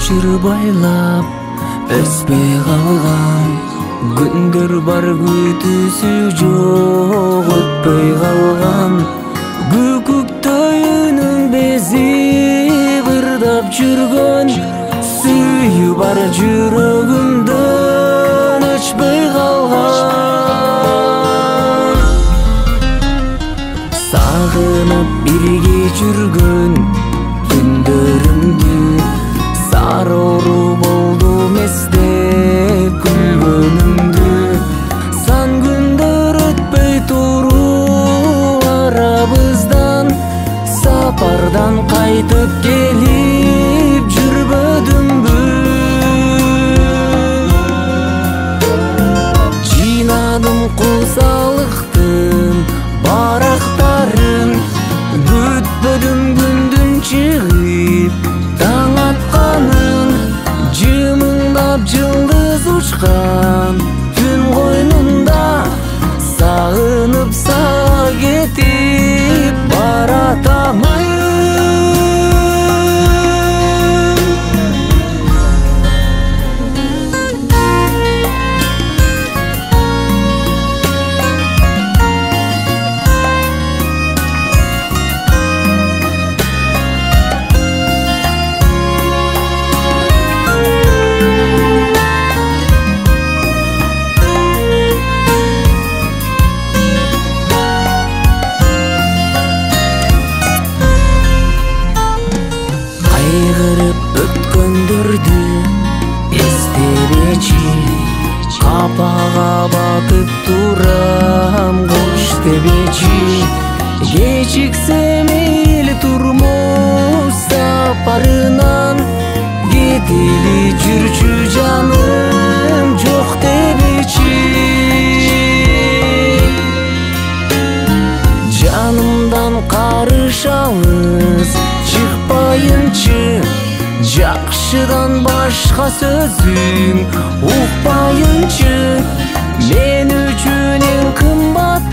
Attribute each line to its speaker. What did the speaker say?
Speaker 1: жырбайлап өспей калган күндөр бар, күтүүсү жок өтпөй калган көкөктөйүнүн бези ырдап жүргөн сүйүү бар жүрөгүмдөн өчпөй калган сагынып бирге жүргөн күндөрүмдү сарору болду эстеп күлгөнүмдү сан күндөр өтпөй туруп арабыздан сапардан кайтып келип жүрбөдүмбү жыйнадым куусалыктын барактарын күтпөдүм күндүн чыгып таң атканын жымыңдап жылдыз учкан түн койнунда сагынып сага кетип баратамын өткөндөрдү эстебечи капага батып турам кош дебечи кечиксем эли турмуш сапарынан кетели жүрчү жаным жок дебечи жанымдан карыш алыс чыкпайынчы жакшыдан башка сөзүң укпайынчы мен үчүн эң кымбат